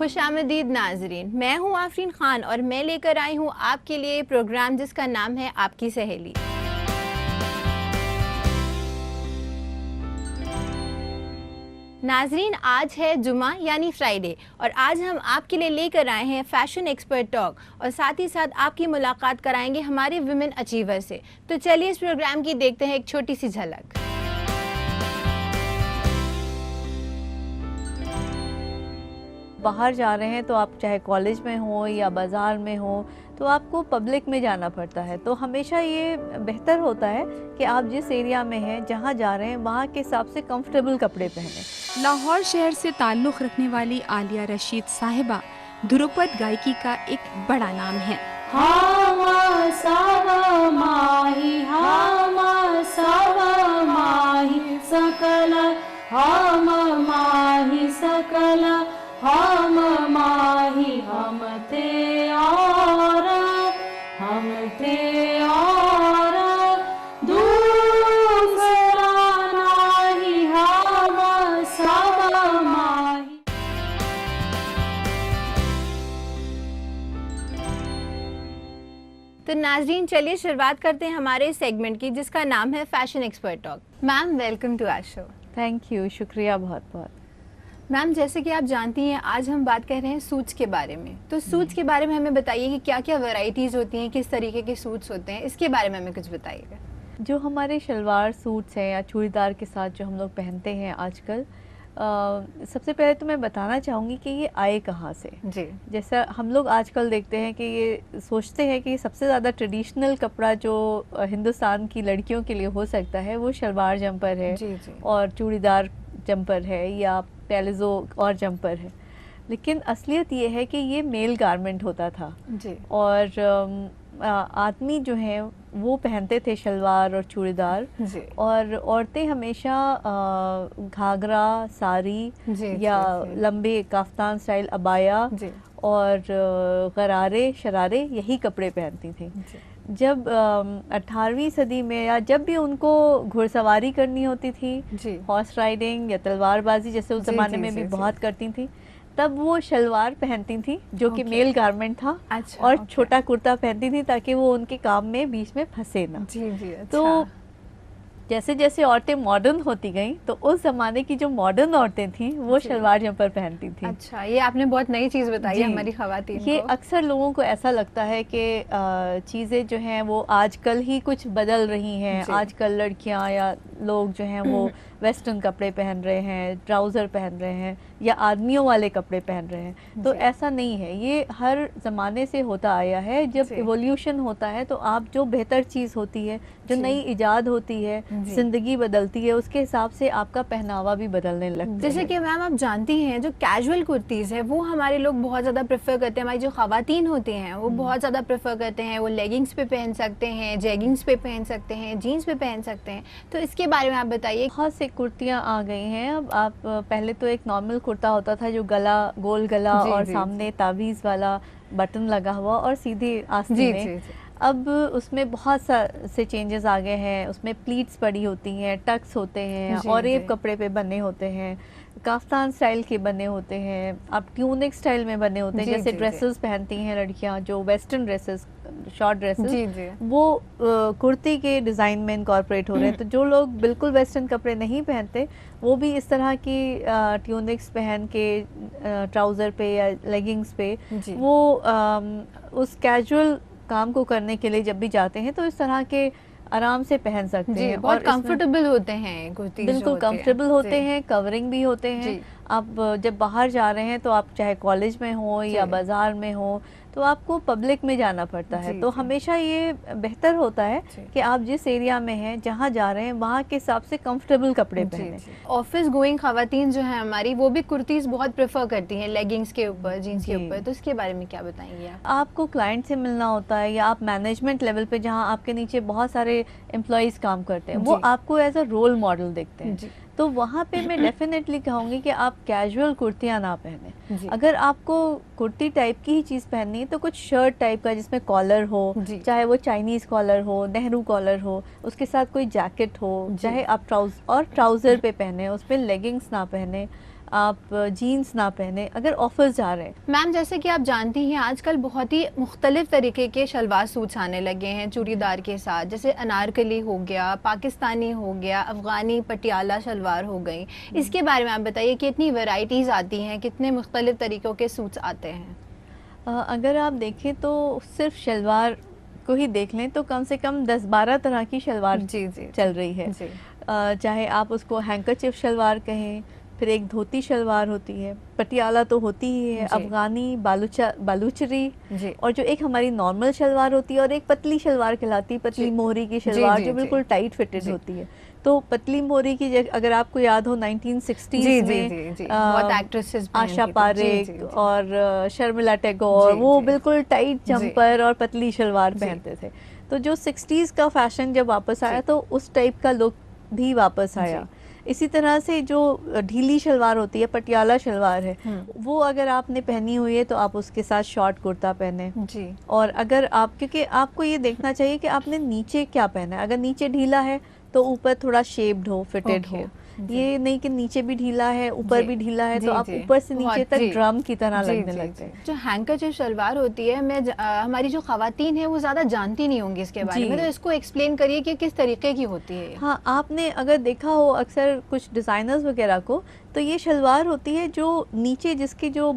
खुशामदीद नाजरीन, मैं हूँ आफरीन खान और मैं लेकर आई हूँ आपके लिए प्रोग्राम जिसका नाम है आपकी सहेली। नाजरीन, आज है जुमा यानी फ्राइडे और आज हम आपके लिए लेकर आए हैं फैशन एक्सपर्ट टॉक और साथ ही साथ आपकी मुलाकात कराएंगे हमारे विमेन अचीवर से। तो चलिए इस प्रोग्राम की देखते हैं एक छोटी सी झलक। बाहर जा रहे हैं तो आप चाहे कॉलेज में हो या बाज़ार में हो तो आपको पब्लिक में जाना पड़ता है, तो हमेशा ये बेहतर होता है कि आप जिस एरिया में हैं, जहाँ जा रहे हैं, वहाँ के हिसाब से कंफर्टेबल कपड़े पहनें। लाहौर शहर से ताल्लुक़ रखने वाली आलिया रशीद साहिबा ध्रुपद गायकी का एक बड़ा नाम है। हम माही हम ते और दूसरा नाही हम सब माही। तो नाजरीन, चलिए शुरुआत करते हैं हमारे सेगमेंट की जिसका नाम है fashion expert talk. Ma'am, welcome to our show. Thank you, शुक्रिया बहुत बहुत। मैम, जैसे कि आप जानती हैं, आज हम बात कर रहे हैं सूट्स के बारे में। तो सूट्स के बारे में हमें बताइए कि क्या क्या वैरायटीज़ होती हैं, किस तरीके के सूट्स होते हैं, इसके बारे में हमें कुछ बताइएगा। जो हमारे शलवार सूट्स हैं या चूड़ीदार के साथ जो हम लोग पहनते हैं आजकल, सबसे पहले तो मैं बताना चाहूँगी कि ये आए कहाँ से। जी। जैसा हम लोग आजकल देखते हैं कि ये सोचते हैं कि सबसे ज़्यादा ट्रेडिशनल कपड़ा जो हिंदुस्तान की लड़कियों के लिए हो सकता है वो शलवार जंपर है। जी जी। और चूड़ीदार जंपर है या पैलेजो और जंपर है, लेकिन असलियत ये है कि ये मेल गारमेंट होता था। जी। और आदमी जो हैं वो पहनते थे शलवार और चूड़ीदार। जी। और औरतें हमेशा घाघरा, साड़ी जी, या जी। लंबे काफ्तान स्टाइल अबाया जी। और गरारे शरारे यही कपड़े पहनती थी। जी। जब 18वीं सदी में या जब भी उनको घुड़सवारी करनी होती थी, जी। हॉर्स राइडिंग या तलवारबाजी जैसे उस जी, ज़माने जी, में भी जी, बहुत करती थी, तब वो शलवार पहनती थी जो कि ओके। मेल गारमेंट था। अच्छा, और ओके। छोटा कुर्ता पहनती थी ताकि वो उनके काम में बीच में फंसे ना। जी जी। अच्छा। तो जैसे जैसे औरतें मॉडर्न होती गईं तो उस ज़माने की जो मॉडर्न औरतें थीं वो जी। शलवार जंपर पहनती थीं। अच्छा, ये आपने बहुत नई चीज़ बताई है जी। हमारी ख़वातीन ये को। अक्सर लोगों को ऐसा लगता है कि चीज़ें जो हैं वो आजकल ही कुछ बदल रही हैं। जी। आजकल लड़कियां या लोग जो हैं वो वेस्टर्न कपड़े पहन रहे हैं, ट्राउज़र पहन रहे हैं या आदमियों वाले कपड़े पहन रहे हैं। तो जी। ऐसा नहीं है, ये हर ज़माने से होता आया है। जब जी। इवोल्यूशन होता है तो आप जो बेहतर चीज़ होती है, जो जी। नई इजाद होती है, जी। ज़िंदगी बदलती है, उसके हिसाब से आपका पहनावा भी बदलने लगता है। जैसे कि मैम आप जानती हैं, जो कैजुअल कुर्तीज़ है वो हमारे लोग बहुत ज़्यादा प्रेफर करते हैं। हमारी जो ख़वातीन होती हैं वो बहुत ज़्यादा प्रेफर करते हैं। वो लेगिंग्स पे पहन सकते हैं, जेगिंग्स पे पहन सकते हैं, जीन्स पे पहन सकते हैं। तो इसके बारे में आप बताइए। बहुत से कुर्तियाँ आ गई हैं। अब आप पहले तो एक नॉर्मल कुर्ता होता था जो गला गोल गला जी, और जी, सामने तावीज़ वाला बटन लगा हुआ और सीधी आस्तीन जी में। जी जी। अब उसमें बहुत से चेंजेस आ गए हैं। उसमें प्लीट्स पड़ी होती हैं, टक्स होते हैं जी, और जी। एक कपड़े पे बने होते हैं, काफ्तान स्टाइल के बने होते हैं, आप ट्यूनिक स्टाइल में बने होते हैं। जी, जैसे जी, ड्रेसेस पहनती हैं लड़कियां, जो वेस्टर्न ड्रेसेस, शॉर्ट ड्रेसेस, जी जी। वो कुर्ती के डिज़ाइन में इनकॉर्पोरेट हो रहे हैं। तो जो लोग बिल्कुल वेस्टर्न कपड़े नहीं पहनते वो भी इस तरह की ट्यूनिक्स पहन के ट्राउज़र पे या लेगिंग्स पे जी। वो उस कैजुअल काम को करने के लिए जब भी जाते हैं तो इस तरह के आराम से पहन सकते जी, हैं। बहुत और इसमें कंफर्टेबल होते हैं कुर्तीज़ जो बिल्कुल होते हैं। कंफर्टेबल होते जी। हैं, कवरिंग भी होते हैं। जी। आप जब बाहर जा रहे हैं तो आप चाहे कॉलेज में हो या जी। बाज़ार में हो तो आपको पब्लिक में जाना पड़ता है, जी, तो जी। हमेशा ये बेहतर होता है जी। कि आप जिस एरिया में हैं, जहाँ जा रहे हैं, वहाँ के हिसाब से कंफर्टेबल कपड़े जी पहनें। जी। ऑफिस गोइंग ख़वातीन जो है हमारी, वो भी कुर्तीज़ बहुत प्रेफर करती हैं लेगिंग्स के ऊपर, जीन्स के जी। ऊपर। तो इसके बारे में क्या बताएंगे आप? आपको क्लाइंट से मिलना होता है या आप मैनेजमेंट लेवल पे जहाँ आपके नीचे बहुत सारे एम्प्लॉयज़ काम करते हैं, वो जी। आपको एज अ रोल मॉडल देखते हैं। जी। तो वहाँ पे मैं डेफिनेटली कहूँगी कि आप कैजुअल कुर्तियाँ ना पहनें। जी। अगर आपको कुर्ती टाइप की ही चीज़ पहननी है तो कुछ शर्ट टाइप का जिसमें कॉलर हो, जी। चाहे वो चाइनीज़ कॉलर हो, नेहरू कॉलर हो, उसके साथ कोई जैकेट हो, जी। चाहे आप ट्राउज़र पे पहने, उस पर लेगिंग्स ना पहने। आप जीन्स ना पहने अगर ऑफिस जा रहे हैं। मैम जैसे कि आप जानती हैं आजकल बहुत ही मुख्तलिफ तरीके के शलवार सूट्स आने लगे हैं चूड़ीदार के साथ, जैसे अनारकली हो गया, पाकिस्तानी हो गया, अफ़गानी पटियाला शलवार हो गई। इसके बारे में आप बताइए कि इतनी वैरायटीज़ आती हैं, कितने मुख्तलिफ तरीक़ों के सूट्स आते हैं? अगर आप देखें तो सिर्फ शलवार को ही देख लें तो कम से कम 10-12 तरह की शलवार जी जी चल रही है। जी चाहे आप उसको हैंकरचिफ शलवार कहें, फिर एक धोती शलवार होती है, पटियाला तो होती ही है, जी। अफ़गानी, बालूचरी, जी और जो एक हमारी नॉर्मल शलवार होती है और एक पतली शलवार कहलाती है, पतली जी। मोहरी की शलवार जी, जो जी। बिल्कुल टाइट फिटेड जी। होती है। तो पतली मोहरी की अगर आपको याद हो 1960s जी जी में जी जी बहुत एक्ट्रेसेस आशा पारेख और शर्मिला टैगोर जी, वो जी। बिल्कुल टाइट जी। जंपर और पतली शलवार जी। पहनते थे। तो जो 60s का फैशन जब वापस आया जी। तो उस टाइप का लुक भी वापस आया। इसी तरह से जो ढीली शलवार होती है, पटियाला शलवार है, वो अगर आपने पहनी हुई है तो आप उसके साथ शॉर्ट कुर्ता पहने। जी और अगर आप, क्योंकि आपको ये देखना चाहिए कि आपने नीचे क्या पहना है, अगर नीचे ढीला है तो ऊपर थोड़ा शेप्ड हो, फिटेड ओके, हो। जी। ये नहीं कि नीचे भी ढीला है ऊपर जी, भी ढीला है जी, तो आप जी, ऊपर से नीचे बहुत, तक जी, ड्रम की तरह जी, लगने जी, लगते जी। हैं। जो हैंकरचिफ शलवार होती है हमारी जो ख़वातीन है वो ज़्यादा जानती नहीं होंगी इसके बारे जी। में, तो इसको एक्सप्लेन करिए कि किस तरीके की होती है ये। हाँ, आपने अगर देखा हो अक्सर कुछ डिज़ाइनर्स वगैरह को, तो ये शलवार होती है जो नीचे जिसके जो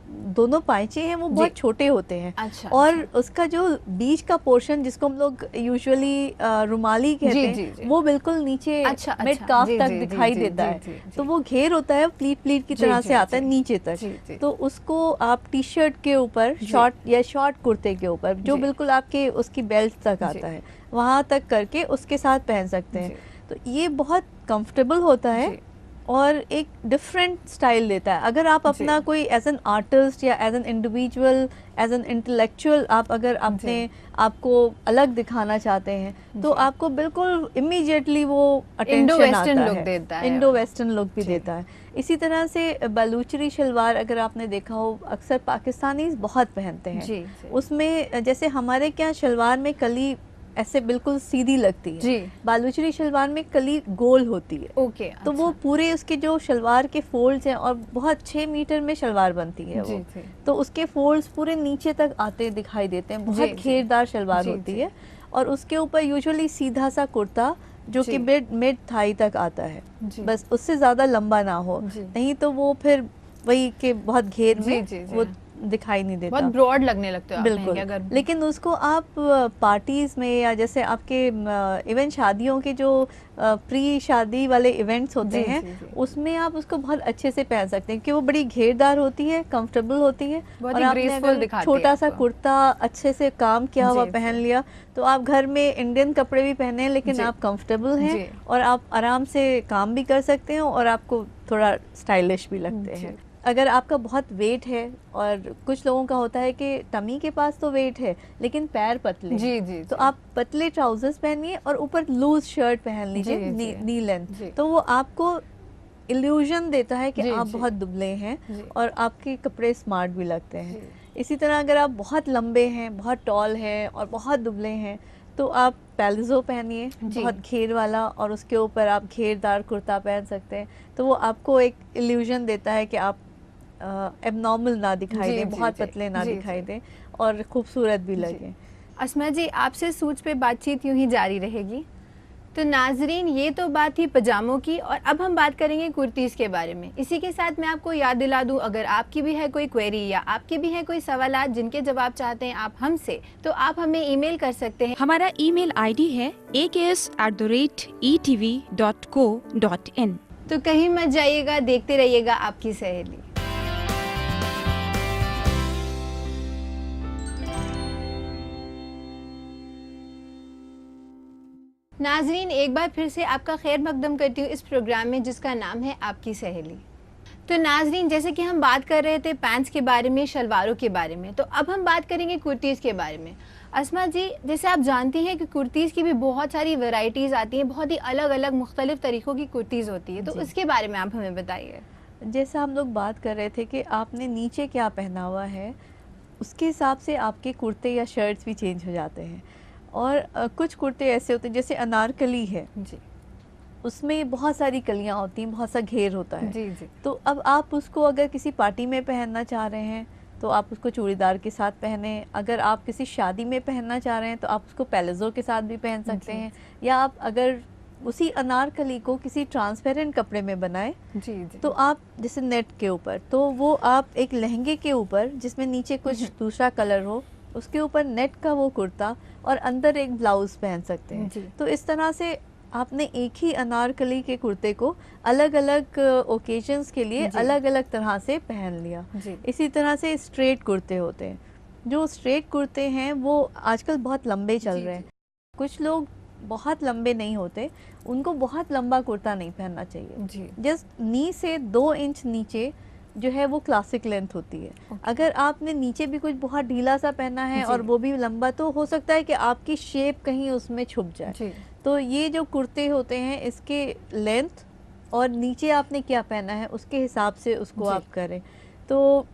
दोनों पायचे हैं वो बहुत जी। छोटे होते हैं। अच्छा और उसका जो बीच का पोर्शन जिसको हम लोग यूजुअली रुमाली कहते जी, हैं, जी, जी। वो बिल्कुल नीचे अच्छा, मिड अच्छा, काफ जी, तक जी, जी, दिखाई जी, देता जी, है। जी, जी। तो वो घेर होता है, प्लीट प्लीट की जी, तरह जी, से आता है जी। नीचे तक। जी, जी। तो उसको आप टी शर्ट के ऊपर शॉर्ट या शॉर्ट कुर्ते के ऊपर जो जी। बिल्कुल आपके उसकी बेल्ट तक जी। आता है वहाँ तक करके उसके साथ पहन सकते हैं। जी। तो ये बहुत कंफर्टेबल होता है जी। और एक डिफरेंट स्टाइल देता है। अगर आप अपना कोई एज एन आर्टिस्ट या as an individual, as an intellectual, आप अगर अपने आपको अलग दिखाना चाहते हैं तो जी। आपको बिल्कुल इमीडिएटली वो इंडो अटेंशन वेस्टर्न आता लुक है, देता है। इंडो वेस्टर्न लुक भी जी। देता है। इसी तरह से बलूचरी शलवार अगर आपने देखा हो, अक्सर पाकिस्तानी बहुत पहनते हैं। जी, जी। उसमें जैसे हमारे क्या शलवार में कली ऐसे बिल्कुल सीधी लगती है, जी। बालूचरी शलवार में कली गोल होती है। ओके, तो वो अच्छा। पूरे उसके जो शलवार के फोल्ड्स हैं, और बहुत 6 मीटर में शलवार बनती है जी, वो, जी। तो उसके फोल्ड्स पूरे नीचे तक आते दिखाई देते हैं, बहुत जी, जी। घेरदार शलवार जी, होती जी। है। और उसके ऊपर यूजुअली सीधा सा कुर्ता जो जी। कि मिड थाई तक आता है, जी। बस उससे ज़्यादा लंबा ना हो, जी। नहीं तो वो फिर वही के बहुत घेर जी, में जी, जी। वो दिखाई नहीं देता। बहुत ब्रॉड लगने लगते हो आप बिल्कुल, पहन के अगर। लेकिन उसको आप पार्टीज में या जैसे आपके इवन शादियों के जो प्री शादी वाले इवेंट्स होते जी, हैं, जी, जी। उसमें आप उसको बहुत अच्छे से पहन सकते हैं, क्योंकि वो बड़ी घेरदार होती है, कंफर्टेबल होती है। बहुत और ही आपने graceful अगर दिखाती है छोटा सा आपको। कुर्ता अच्छे से काम किया हुआ जी, पहन जी। लिया तो आप घर में इंडियन कपड़े भी पहने हैं लेकिन जी। आप कंफर्टेबल जी। हैं और आप आराम से काम भी कर सकते हैं और आपको थोड़ा स्टाइलिश भी लगते जी। हैं। अगर आपका बहुत वेट है, और कुछ लोगों का होता है कि टमी के पास तो वेट है लेकिन पैर पतले हैं, जी, जी, तो जी। आप पतले ट्राउजर्स पहनिए और ऊपर लूज शर्ट पहन लीजिए, जी, जी। नी लेंथ, जी। तो वो आपको इल्यूजन देता है कि जी, आप जी। बहुत दुबले हैं जी। और आपके कपड़े स्मार्ट भी लगते हैं। जी। इसी तरह अगर आप बहुत लंबे हैं, बहुत टॉल हैं और बहुत दुबले हैं तो आप पैलिजो पहनिए, जी। बहुत घेर वाला, और उसके ऊपर आप घेरदार कुर्ता पहन सकते हैं। तो वो आपको एक इल्यूजन देता है कि आप एबनॉर्मल ना दिखाई जी, दें, जी, बहुत जी। पतले ना जी, दिखाई जी। दें और खूबसूरत भी जी। लगें। अस्मा जी, आपसे सूच पे बातचीत यूं ही जारी रहेगी। तो नाजरीन, ये तो बात थी पजामों की, और अब हम बात करेंगे कुर्तीज़ के बारे में। इसी के साथ मैं आपको याद दिला दूं, अगर आपकी भी है कोई क्वेरी या आपके भी है कोई सवालात जिनके जवाब चाहते हैं आप हमसे, तो आप हमें ईमेल कर सकते हैं। हमारा ईमेल आईडी है aks@etv.co.in। तो कहीं मत जाइएगा, देखते रहिएगा आपकी सहेली। नाजरीन, एक बार फिर से आपका खैर मकदम करती हूँ इस प्रोग्राम में जिसका नाम है आपकी सहेली। तो नाजरीन, जैसे कि हम बात कर रहे थे पैंट्स के बारे में, शलवारों के बारे में, तो अब हम बात करेंगे कुर्तीज़ के बारे में। अस्मा जी, जैसे आप जानती हैं कि कुर्तीज़ की भी बहुत सारी वैरायटीज़ आती हैं, बहुत ही अलग अलग मुख्तलिफ तरीक़ों की कुर्तीज़ होती है, तो उसके बारे में आप हमें बताइए। जैसा हम लोग बात कर रहे थे कि आपने नीचे क्या पहना हुआ है, उसके हिसाब से आपके कुर्ते या शर्ट्स भी चेंज हो जाते हैं। और कुछ कुर्ते ऐसे होते हैं जैसे अनारकली है, जी। उसमें बहुत सारी कलियां होती हैं, बहुत सा घेर होता है। जी जी तो अब आप उसको अगर किसी पार्टी में पहनना चाह रहे हैं तो आप उसको चूड़ीदार के साथ पहने, अगर आप किसी शादी में पहनना चाह रहे हैं तो आप उसको पैलेजो के साथ भी पहन सकते जी। हैं, या आप अगर उसी अनारकली को किसी ट्रांसपेरेंट कपड़े में बनाए जी जी तो आप जैसे नेट के ऊपर, तो वो आप एक लहंगे के ऊपर जिसमें नीचे कुछ दूसरा कलर हो, उसके ऊपर नेट का वो कुर्ता और अंदर एक ब्लाउज पहन सकते हैं। जी। तो इस तरह से आपने एक ही अनारकली के कुर्ते को अलग अलग ओकेजन्स के लिए जी। अलग अलग तरह से पहन लिया। जी इसी तरह से स्ट्रेट कुर्ते होते हैं। जो स्ट्रेट कुर्ते हैं वो आजकल बहुत लंबे चल जी, रहे हैं। कुछ लोग बहुत लंबे नहीं होते, उनको बहुत लंबा कुर्ता नहीं पहनना चाहिए। जी जस्ट नी से 2 इंच नीचे जो है वो क्लासिक लेंथ होती है। अगर आपने नीचे भी कुछ बहुत ढीला सा पहना है जी। और वो भी लंबा, तो हो सकता है कि आपकी शेप कहीं उसमें छुप जाए। जी तो ये जो कुर्ते होते हैं इसके लेंथ और नीचे आपने क्या पहना है उसके हिसाब से उसको जी। आप करें। तो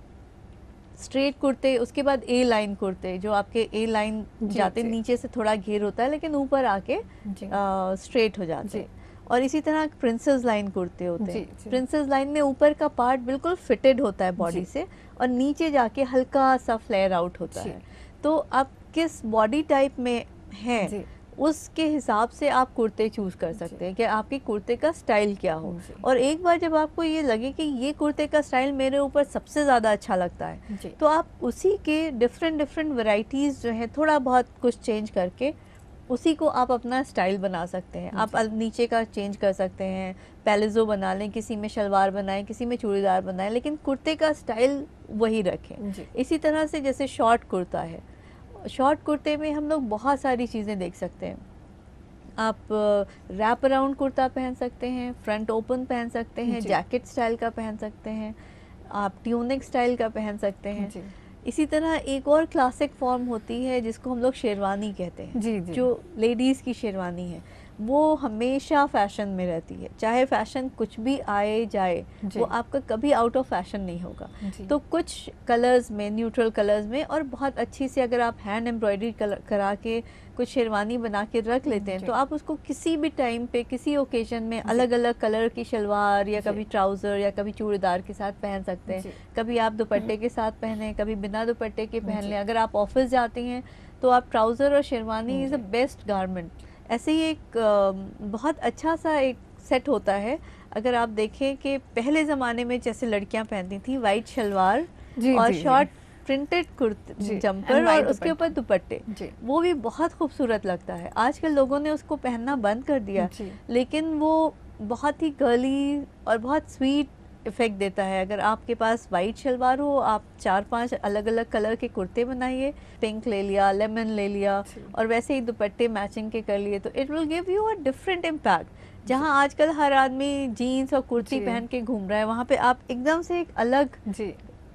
स्ट्रेट कुर्ते, उसके बाद ए लाइन कुर्ते, जो आपके ए लाइन जी, जाते जी। नीचे से थोड़ा घेर होता है लेकिन ऊपर आके जी स्ट्रेट हो जाते जी। हैं। और इसी तरह प्रिंसेस लाइन कुर्ते होते जी, हैं। जी। प्रिंसेस लाइन में ऊपर का पार्ट बिल्कुल फिटेड होता है बॉडी जी। से और नीचे जाके हल्का सा फ्लेयर आउट होता जी। है। तो आप किस बॉडी टाइप में हैं जी उसके हिसाब से आप कुर्ते चूज कर सकते हैं कि आपके कुर्ते का स्टाइल क्या हो। जी। और एक बार जब आपको ये लगे कि ये कुर्ते का स्टाइल मेरे ऊपर सबसे ज़्यादा अच्छा लगता है, जी तो आप उसी के डिफरेंट वैरायटीज़ जो है थोड़ा बहुत कुछ चेंज करके उसी को आप अपना स्टाइल बना सकते हैं। आप नीचे का चेंज कर सकते हैं, पैलेजो बना लें, किसी में शलवार बनाएं, किसी में चूड़ीदार बनाएं, लेकिन कुर्ते का स्टाइल वही रखें। जी इसी तरह से जैसे शॉर्ट कुर्ता है, शॉर्ट कुर्ते में हम लोग बहुत सारी चीज़ें देख सकते हैं। आप रैप अराउंड कुर्ता पहन सकते हैं, फ्रंट ओपन पहन सकते हैं, जी। जैकेट स्टाइल का पहन सकते हैं, आप ट्यूनिक स्टाइल का पहन सकते हैं। जी इसी तरह एक और क्लासिक फॉर्म होती है जिसको हम लोग शेरवानी कहते हैं। जी जी जो लेडीज़ की शेरवानी है वो हमेशा फैशन में रहती है, चाहे फैशन कुछ भी आए जाए, जी। वो आपका कभी आउट ऑफ फैशन नहीं होगा। जी। तो कुछ कलर्स में, न्यूट्रल कलर्स में, और बहुत अच्छी सी अगर आप हैंड एम्ब्रॉयडरी करा के कुछ शेरवानी बना के रख लेते हैं जी। तो आप उसको किसी भी टाइम पे, किसी ओकेजन में अलग अलग कलर की शलवार या जी। कभी ट्राउज़र या कभी चूड़ीदार के साथ पहन सकते हैं। जी। कभी आप दुपट्टे के साथ पहने, कभी बिना दुपट्टे के पहन जी। लें। अगर आप ऑफिस जाती हैं तो आप ट्राउज़र और शेरवानी इज़ द जी। Best garment. ऐसे ही एक बहुत अच्छा सा एक सेट होता है। अगर आप देखें कि पहले ज़माने में जैसे लड़कियां पहनती थी वाइट शलवार जी, और जी, जी। शॉर्ट प्रिंटेड कुर्ते, जी, जंपर, and white और उसके ऊपर दुपट्टे, जी वो भी बहुत खूबसूरत लगता है। आजकल लोगों ने उसको पहनना बंद कर दिया, जी लेकिन वो बहुत ही गर्ली और बहुत स्वीट इफ़ेक्ट देता है। अगर आपके पास वाइट शलवार हो, आप 4-5 अलग अलग कलर के कुर्ते बनाइए, पिंक ले लिया, लेमन ले लिया, जी। और वैसे ही दुपट्टे मैचिंग के कर लिए, तो it will give you a different impact. जहाँ आजकल हर आदमी जीन्स और कुर्ती जी। पहन के घूम रहा है, वहाँ पे आप एकदम से एक अलग जी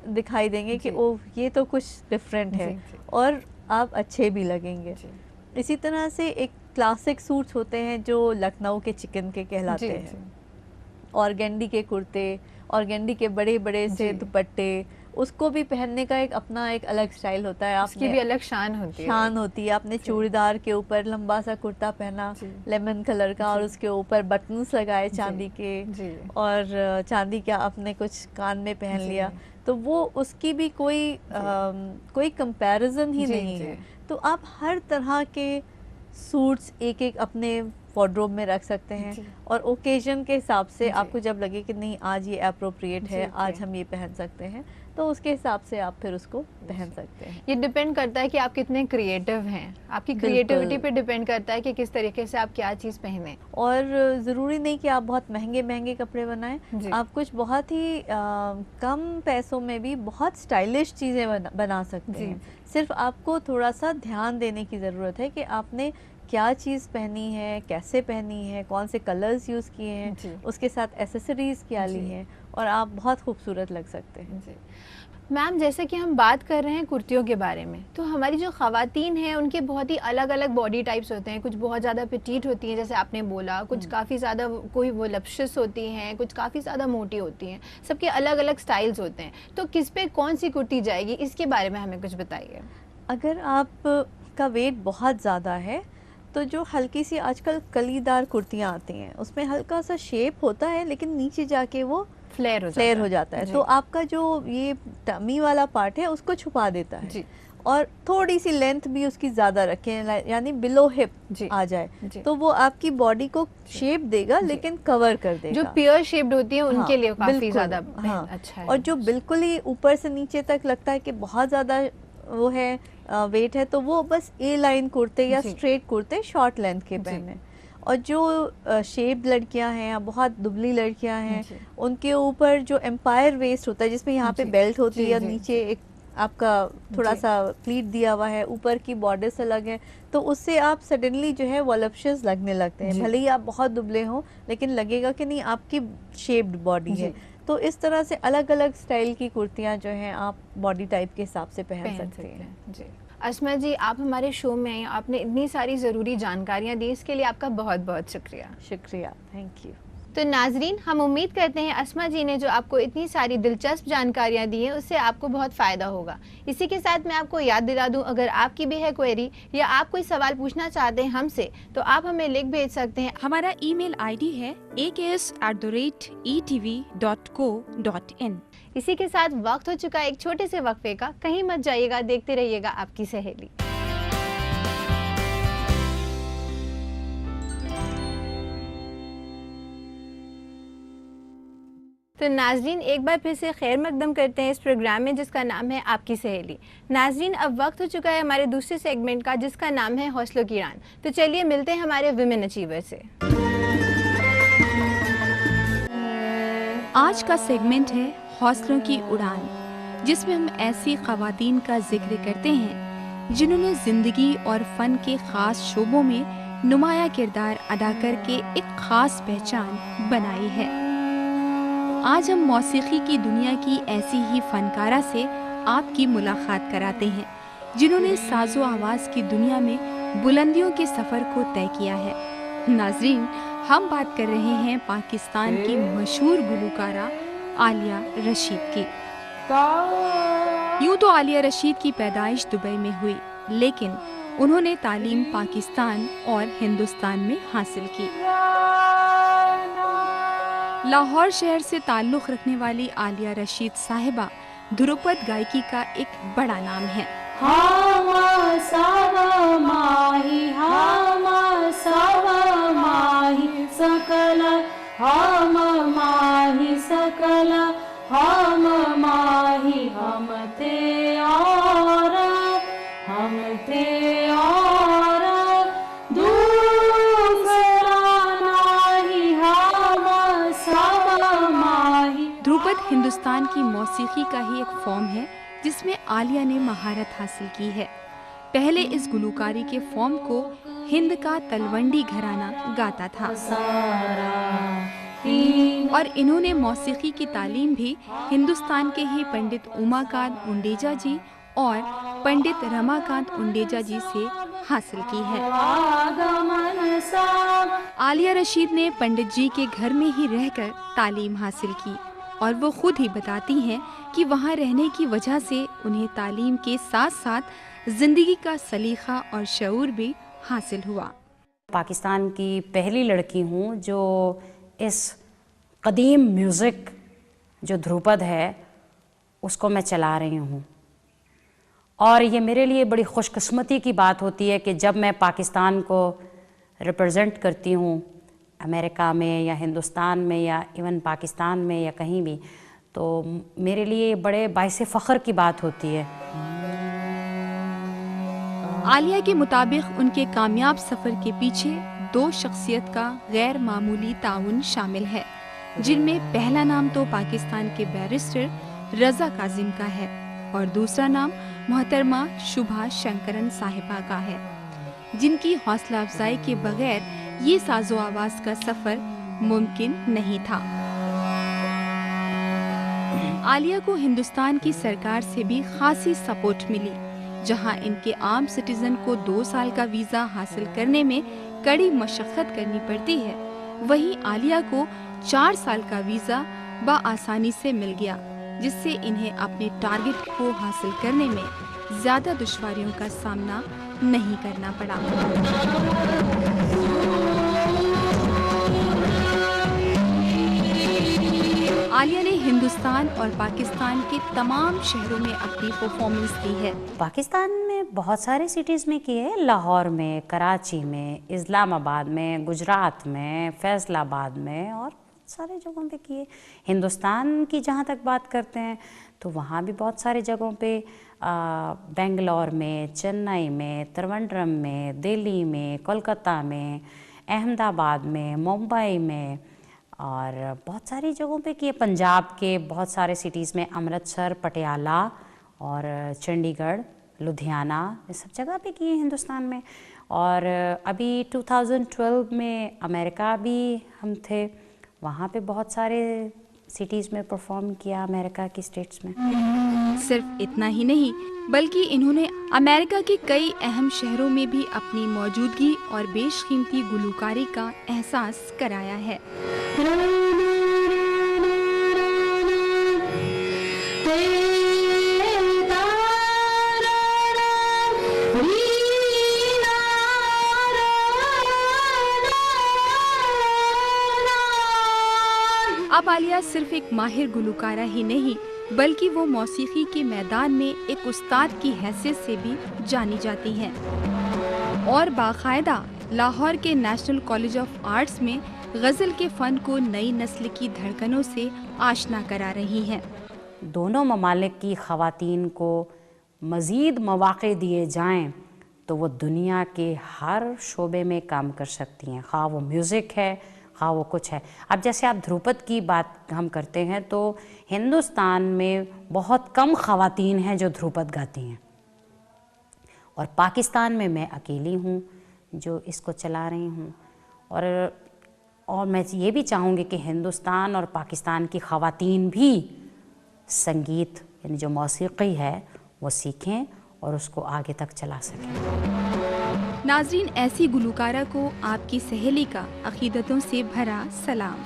दिखाई देंगे कि जी। ओह ये तो कुछ डिफरेंट है, जी, जी। और आप अच्छे भी लगेंगे। जी इसी तरह से एक क्लासिक सूट्स होते हैं जो लखनऊ के चिकन के कहलाते जी हैं, जी ऑर्गेंडी के कुर्ते, ऑर्गेंडी के बड़े बड़े से जी। दुपट्टे, उसको भी पहनने का एक अपना एक अलग स्टाइल होता है। उसकी भी अलग शान होती है। शान होती है। आपने जी। चूड़ीदार के ऊपर लंबा सा कुर्ता पहना जी। लेमन कलर का, और जी। उसके ऊपर बटन्स लगाए जी। चांदी के, जी और चांदी का आपने कुछ कान में पहन जी। लिया, तो वो उसकी भी कोई कंपैरिजन ही जी, नहीं जी। है। तो आप हर तरह के सूट्स एक एक अपने वार्डरोब में रख सकते हैं, जी। और ओकेजन के हिसाब से जी। आपको जब लगे कि नहीं आज ये अप्रोप्रिएट है, जी, आज जी। हम ये पहन सकते हैं, तो उसके हिसाब से आप फिर उसको पहन सकते हैं। ये डिपेंड करता है कि आप कितने क्रिएटिव हैं, आपकी बिल्कुल। क्रिएटिविटी पे डिपेंड करता है कि किस तरीके से आप क्या चीज़ पहने। और ज़रूरी नहीं कि आप बहुत महंगे महंगे कपड़े बनाएं, जी। आप कुछ बहुत ही कम पैसों में भी बहुत स्टाइलिश चीज़ें बना सकते जी। हैं। सिर्फ आपको थोड़ा सा ध्यान देने की ज़रूरत है कि आपने क्या चीज़ पहनी है, कैसे पहनी है, कौन से कलर्स यूज़ किए हैं, जी। उसके साथ एसेसरीज़ क्या ली जी। हैं, और आप बहुत खूबसूरत लग सकते हैं। जी मैम, जैसे कि हम बात कर रहे हैं कुर्तियों के बारे में, तो हमारी जो ख़वातीन हैं उनके बहुत ही अलग अलग बॉडी टाइप्स होते हैं। कुछ बहुत ज़्यादा पेटीट होती हैं जैसे आपने बोला, कुछ काफ़ी ज़्यादा कोई वो लप्शिश होती हैं, कुछ काफ़ी ज़्यादा मोटी होती हैं। सबके अलग अलग स्टाइल्स होते हैं, तो किस पे कौन सी कुर्ती जाएगी, इसके बारे में हमें कुछ बताइए। अगर आप का वेट बहुत ज़्यादा है तो जो हल्की सी आजकल कलीदार कुर्तियाँ आती हैं उसमें हल्का सा शेप होता है लेकिन नीचे जाके वो फ्लेयर हो जाता है, जी। तो आपका जो ये टमी वाला पार्ट है उसको छुपा देता है जी। और थोड़ी सी लेंथ भी उसकी ज़्यादा रखें, यानी बिलो हिप जी। आ जाए, जी। तो वो आपकी बॉडी को शेप देगा लेकिन कवर कर देगा। जो पियर शेप्ड होती है उनके हाँ, लिए काफी बिल्कुल, ज्यादा हाँ। अच्छा है। और जो बिल्कुल ही ऊपर से नीचे तक लगता है कि बहुत ज़्यादा वो है वेट है, तो वो बस ए लाइन कुर्ते या जी। स्ट्रेट कुर्ते शॉर्ट लेंथ के जी। पहने। और जो शेप्ड लड़कियां हैं या बहुत दुबली लड़कियां हैं जी। उनके ऊपर जो एम्पायर वेस्ट होता है जिसमें यहाँ पे जी। बेल्ट होती जी, है, जी, नीचे एक आपका थोड़ा जी। सा प्लीट दिया हुआ है, ऊपर की बॉर्डर्स अलग है, तो उससे आप सडनली जो है वॉलप्शियस लगने लगते हैं। जी। भले ही आप बहुत दुबले हो लेकिन लगेगा कि नहीं आपकी शेप्ड बॉडी है। जी। तो इस तरह से अलग अलग स्टाइल की कुर्तियाँ जो हैं आप बॉडी टाइप के हिसाब से पहन सकते हैं। जी। अस्मा जी, आप हमारे शो में आए, आपने इतनी सारी ज़रूरी जानकारियाँ दी, इसके लिए आपका बहुत बहुत शुक्रिया। शुक्रिया, थैंक यू। तो नाजरीन, हम उम्मीद करते हैं अस्मा जी ने जो आपको इतनी सारी दिलचस्प जानकारियाँ दी हैं उससे आपको बहुत फ़ायदा होगा। इसी के साथ मैं आपको याद दिला दूं, अगर आपकी भी है क्वेरी या आप कोई सवाल पूछना चाहते हैं हमसे, तो आप हमें लिख भेज सकते हैं। हमारा ईमेल आईडी है aks@etv.co.in। इसी के साथ वक्त हो चुका है एक छोटे से वक्फे का। कहीं मत जाइएगा, देखते रहिएगा आपकी सहेली। तो नाजरीन, एक बार फिर से खैर मकदम करते हैं इस प्रोग्राम में जिसका नाम है आपकी सहेली। नाजरीन, अब वक्त हो चुका है हमारे दूसरे सेगमेंट का जिसका नाम है हौसलों की उड़ान। तो चलिए मिलते हैं हमारे विमेन अचीवर से। आज का सेगमेंट है हौसलों की उड़ान, जिसमें हम ऐसी खवातीन का जिक्र करते हैं जिन्होंने जिंदगी और फन के खास शोबों में नुमाया किरदार अदा करके एक खास पहचान बनाई है। आज हम मौसीकी की दुनिया की ऐसी ही फनकारा से आपकी मुलाकात कराते हैं जिन्होंने साजो आवाज की दुनिया में बुलंदियों के सफर को तय किया है। नाजरीन, हम बात कर रहे हैं पाकिस्तान की मशहूर गुलकारा आलिया रशीद की। यूं तो आलिया रशीद की पैदाइश दुबई में हुई, लेकिन उन्होंने तालीम पाकिस्तान और हिंदुस्तान में हासिल की। लाहौर शहर से ताल्लुक़ रखने वाली आलिया रशीद साहिबा ध्रुपद गायकी का एक बड़ा नाम है। सकल हम माही सकल हम माही हम ते और दूसरा नाही हम सब माही। ध्रुपद हिंदुस्तान की मौसीकी का ही एक फॉर्म है जिसमें आलिया ने महारत हासिल की है। पहले इस गुलकारी के फॉर्म को हिंद का तलवंडी घराना गाता था और इन्होंने मौसीकी की तालीम भी हिंदुस्तान के ही पंडित उमाकांत उंडेजा जी और पंडित रमाकांत उंडेजा जी से हासिल की है। आलिया रशीद ने पंडित जी के घर में ही रहकर तालीम हासिल की और वो खुद ही बताती हैं कि वहाँ रहने की वजह से उन्हें तालीम के साथ साथ जिंदगी का सलीका और शऊर भी हासिल हुआ। पाकिस्तान की पहली लड़की हूँ जो इस कदीम म्यूज़िक जो ध्रुपद है उसको मैं चला रही हूँ, और ये मेरे लिए बड़ी खुशकिस्मती की बात होती है कि जब मैं पाकिस्तान को रिप्रेजेंट करती हूँ अमेरिका में या हिंदुस्तान में या इवन पाकिस्तान में या कहीं भी, तो मेरे लिए बड़े बाइसे फ़ख्र की बात होती है। आलिया के मुताबिक उनके कामयाब सफर के पीछे दो शख्सियत का गैर मामूली ताउन शामिल है, जिनमें पहला नाम तो पाकिस्तान के बैरिस्टर रजा काजिम का है और दूसरा नाम मोहतरमा शुभा शंकरन साहिबा का है, जिनकी हौसला अफजाई के बगैर ये साजो आवाज का सफर मुमकिन नहीं था। आलिया को हिंदुस्तान की सरकार से भी खासी सपोर्ट मिली, जहां इनके आम सिटीजन को 2 साल का वीजा हासिल करने में कड़ी मशक्कत करनी पड़ती है, वहीं आलिया को 4 साल का वीजा बआसानी से मिल गया, जिससे इन्हें अपने टारगेट को हासिल करने में ज्यादा दुश्वारियों का सामना नहीं करना पड़ा। आलिया ने हिंदुस्तान और पाकिस्तान के तमाम शहरों में अपनी परफॉर्मेंस दी है। पाकिस्तान में बहुत सारे सिटीज़ में किए हैं, लाहौर में, कराची में, इस्लामाबाद में, गुजरात में, फैसलाबाद में और सारे जगहों पे किए। हिंदुस्तान की जहाँ तक बात करते हैं तो वहाँ भी बहुत सारे जगहों पे, बेंगलोर में, चेन्नई में, त्रिवेंद्रम में, दिल्ली में, कोलकाता में, अहमदाबाद में, मुंबई में और बहुत सारी जगहों पे किए। पंजाब के बहुत सारे सिटीज़ में, अमृतसर, पटियाला और चंडीगढ़, लुधियाना, ये सब जगह पे किए हिंदुस्तान में। और अभी 2012 में अमेरिका भी हम थे, वहाँ पे बहुत सारे सिटीज़ में परफॉर्म किया, अमेरिका की स्टेट्स में। सिर्फ इतना ही नहीं बल्कि इन्होंने अमेरिका के कई अहम शहरों में भी अपनी मौजूदगी और बेशकीमती गुलकारी का एहसास कराया है। अब आलिया सिर्फ एक माहिर गुलकारा ही नहीं बल्कि वो मौसीकी के मैदान में एक उस्ताद की हैसियत से भी जानी जाती हैं और बाकायदा लाहौर के नेशनल कॉलेज ऑफ आर्ट्स में गज़ल के फ़न को नई नस्ल की धड़कनों से आशना करा रही हैं। दोनों ममालिक की ख़वातीन को मज़ीद मौक़े दिए जाएं तो वो दुनिया के हर शोबे में काम कर सकती हैं, ख़्वाह वो म्यूज़िक है, ख़्वाह वो कुछ है। अब जैसे आप ध्रुपद की बात हम करते हैं तो हिंदुस्तान में बहुत कम ख़वातीन हैं जो ध्रुपद गाती हैं और पाकिस्तान में मैं अकेली हूँ जो इसको चला रही हूँ। और मैं ये भी चाहूँगी कि हिंदुस्तान और पाकिस्तान की ख़वातीन भी संगीत यानी जो मौसीकी है वो सीखें और उसको आगे तक चला सकें। नाज़रीन, ऐसी गुलकारा को आपकी सहेली का अक़ीदतों से भरा सलाम।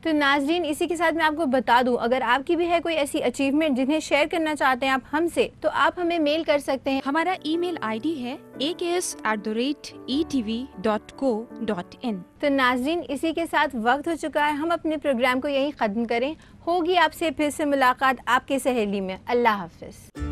तो नाज़रीन, इसी के साथ मैं आपको बता दूं, अगर आपकी भी है कोई ऐसी अचीवमेंट जिन्हें शेयर करना चाहते हैं आप हमसे, तो आप हमें मेल कर सकते हैं। हमारा ईमेल आईडी है aks@etv.co.in। तो नाज़रीन, इसी के साथ वक्त हो चुका है, हम अपने प्रोग्राम को यहीं ख़त्म करें। होगी आपसे फिर से मुलाकात आपके सहेली में। अल्लाह हाफ़िज़।